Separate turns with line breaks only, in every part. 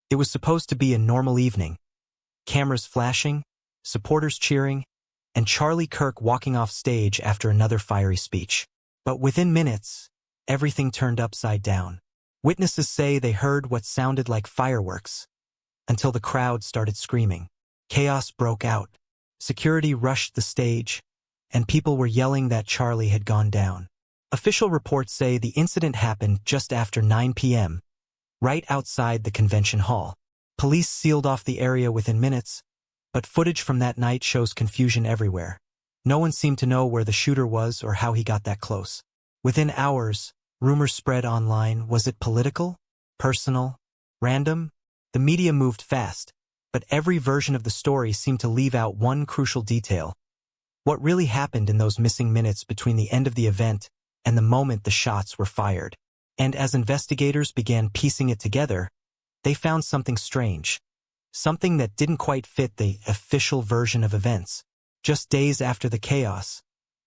It was supposed to be a normal evening. Cameras flashing, supporters cheering, and Charlie Kirk walking off stage after another fiery speech. But within minutes, everything turned upside down. Witnesses say they heard what sounded like fireworks, until the crowd started screaming. Chaos broke out. Security rushed the stage, and people were yelling that Charlie had gone down. Official reports say the incident happened just after 9 p.m., right outside the convention hall. Police sealed off the area within minutes, but footage from that night shows confusion everywhere. No one seemed to know where the shooter was or how he got that close. Within hours, rumors spread online. Was it political? Personal? Random? The media moved fast, but every version of the story seemed to leave out one crucial detail. What really happened in those missing minutes between the end of the event and the moment the shots were fired? And as investigators began piecing it together, they found something strange. Something that didn't quite fit the official version of events. Just days after the chaos,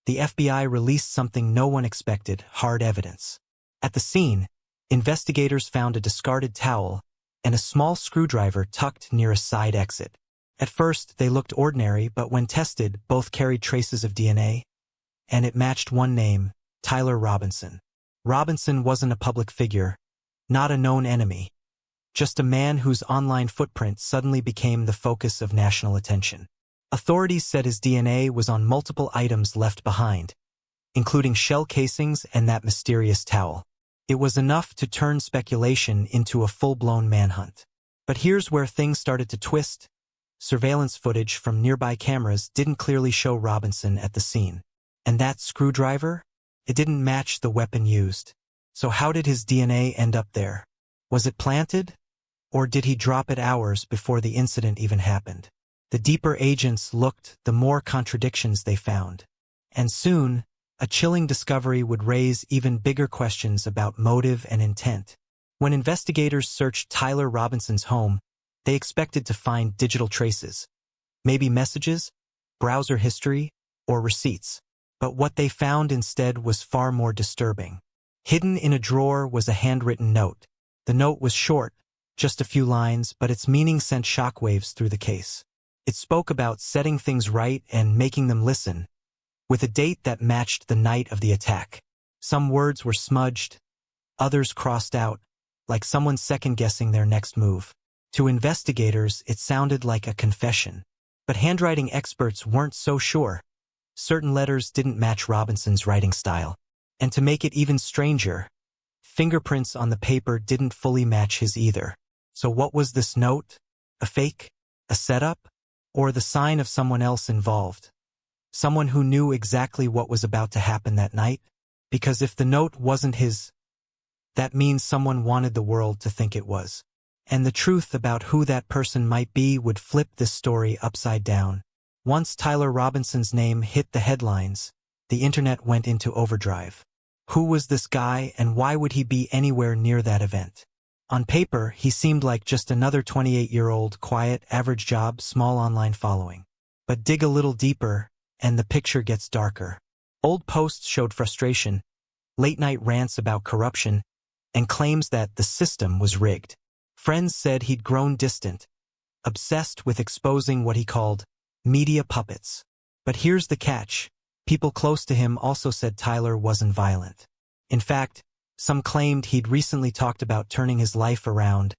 the FBI released something no one expected: hard evidence. At the scene, investigators found a discarded towel and a small screwdriver tucked near a side exit. At first, they looked ordinary, but when tested, both carried traces of DNA, and it matched one name: Tyler Robinson. Robinson wasn't a public figure, not a known enemy, just a man whose online footprint suddenly became the focus of national attention. Authorities said his DNA was on multiple items left behind, including shell casings and that mysterious towel. It was enough to turn speculation into a full-blown manhunt. But here's where things started to twist. Surveillance footage from nearby cameras didn't clearly show Robinson at the scene. And that screwdriver? It didn't match the weapon used. So how did his DNA end up there? Was it planted? Or did he drop it hours before the incident even happened? The deeper agents looked, the more contradictions they found. And soon, a chilling discovery would raise even bigger questions about motive and intent. When investigators searched Tyler Robinson's home, they expected to find digital traces. Maybe messages, browser history, or receipts. But what they found instead was far more disturbing. Hidden in a drawer was a handwritten note. The note was short, just a few lines, but its meaning sent shockwaves through the case. It spoke about setting things right and making them listen, with a date that matched the night of the attack. Some words were smudged, others crossed out, like someone second-guessing their next move. To investigators, it sounded like a confession. But handwriting experts weren't so sure. Certain letters didn't match Robinson's writing style. And to make it even stranger, fingerprints on the paper didn't fully match his either. So what was this note? A fake? A setup? Or the sign of someone else involved? Someone who knew exactly what was about to happen that night? Because if the note wasn't his, that means someone wanted the world to think it was. And the truth about who that person might be would flip this story upside down. Once Tyler Robinson's name hit the headlines, the internet went into overdrive. Who was this guy, and why would he be anywhere near that event? On paper, he seemed like just another 28-year-old, quiet, average job, small online following. But dig a little deeper, and the picture gets darker. Old posts showed frustration, late-night rants about corruption, and claims that the system was rigged. Friends said he'd grown distant, obsessed with exposing what he called media puppets. But here's the catch. People close to him also said Tyler wasn't violent. In fact, some claimed he'd recently talked about turning his life around,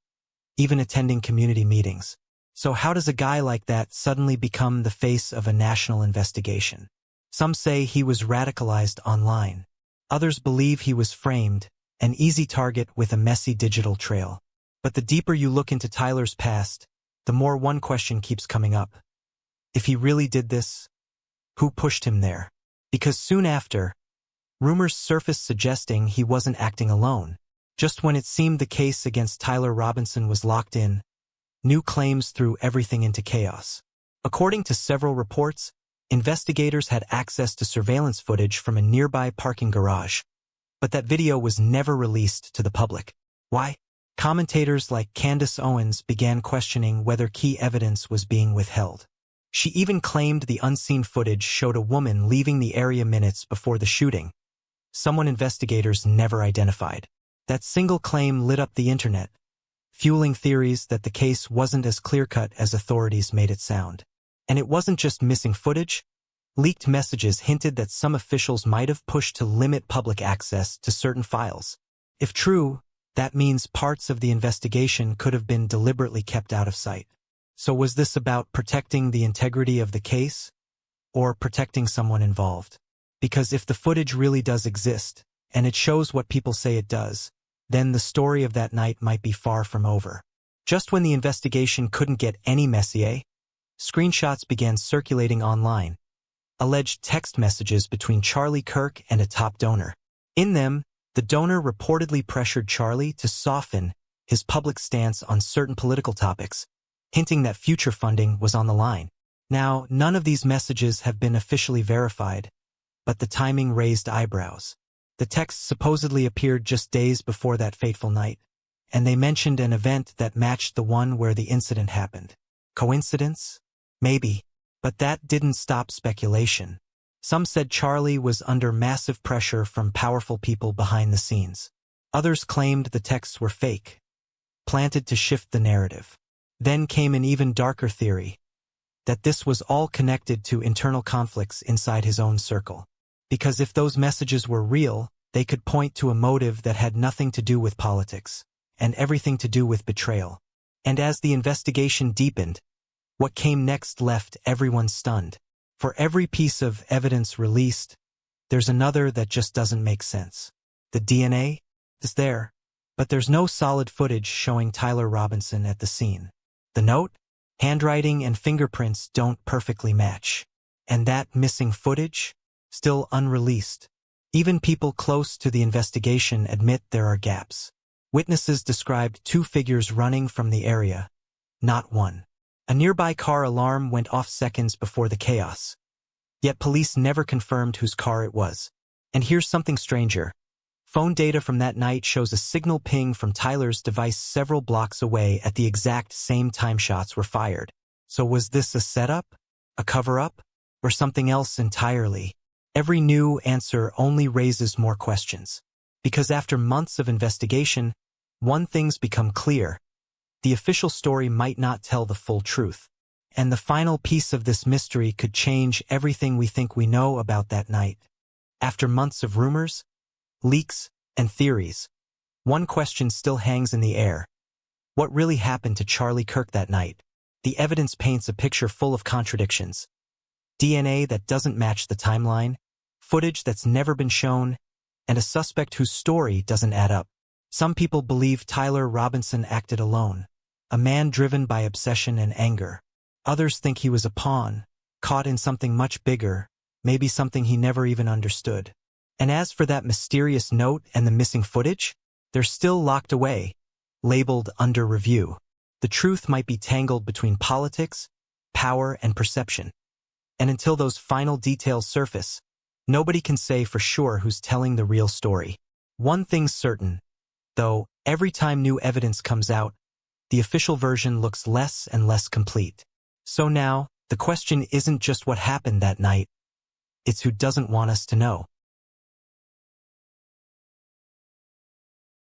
even attending community meetings. So how does a guy like that suddenly become the face of a national investigation? Some say he was radicalized online. Others believe he was framed, an easy target with a messy digital trail. But the deeper you look into Tyler's past, the more one question keeps coming up. If he really did this, who pushed him there? Because soon after, rumors surfaced suggesting he wasn't acting alone. Just when it seemed the case against Tyler Robinson was locked in, new claims threw everything into chaos. According to several reports, investigators had access to surveillance footage from a nearby parking garage. But that video was never released to the public. Why? Commentators like Candace Owens began questioning whether key evidence was being withheld. She even claimed the unseen footage showed a woman leaving the area minutes before the shooting, someone investigators never identified. That single claim lit up the internet, fueling theories that the case wasn't as clear-cut as authorities made it sound. And it wasn't just missing footage. Leaked messages hinted that some officials might have pushed to limit public access to certain files. If true, that means parts of the investigation could have been deliberately kept out of sight. So was this about protecting the integrity of the case, or protecting someone involved? Because if the footage really does exist, and it shows what people say it does, then the story of that night might be far from over. Just when the investigation couldn't get any messier, screenshots began circulating online. Alleged text messages between Charlie Kirk and a top donor. In them, the donor reportedly pressured Charlie to soften his public stance on certain political topics, hinting that future funding was on the line. Now, none of these messages have been officially verified, but the timing raised eyebrows. The texts supposedly appeared just days before that fateful night, and they mentioned an event that matched the one where the incident happened. Coincidence? Maybe. But that didn't stop speculation. Some said Charlie was under massive pressure from powerful people behind the scenes. Others claimed the texts were fake, planted to shift the narrative. Then came an even darker theory, that this was all connected to internal conflicts inside his own circle. Because if those messages were real, they could point to a motive that had nothing to do with politics, and everything to do with betrayal. And as the investigation deepened, what came next left everyone stunned. For every piece of evidence released, there's another that just doesn't make sense. The DNA is there, but there's no solid footage showing Tyler Robinson at the scene. The note, handwriting and fingerprints don't perfectly match. And that missing footage? Still unreleased. Even people close to the investigation admit there are gaps. Witnesses described two figures running from the area, not one. A nearby car alarm went off seconds before the chaos. Yet police never confirmed whose car it was. And here's something stranger. Phone data from that night shows a signal ping from Tyler's device several blocks away at the exact same time shots were fired. So was this a setup? A cover-up? Or something else entirely? Every new answer only raises more questions. Because after months of investigation, one thing's become clear. The official story might not tell the full truth. And the final piece of this mystery could change everything we think we know about that night. After months of rumors, leaks, and theories, one question still hangs in the air. What really happened to Charlie Kirk that night? The evidence paints a picture full of contradictions. DNA that doesn't match the timeline, footage that's never been shown, and a suspect whose story doesn't add up. Some people believe Tyler Robinson acted alone, a man driven by obsession and anger. Others think he was a pawn, caught in something much bigger, maybe something he never even understood. And as for that mysterious note and the missing footage, they're still locked away, labeled under review. The truth might be tangled between politics, power, and perception. And until those final details surface, nobody can say for sure who's telling the real story. One thing's certain, though, every time new evidence comes out, the official version looks less and less complete. So now, the question isn't just what happened that night, it's who doesn't want us to know.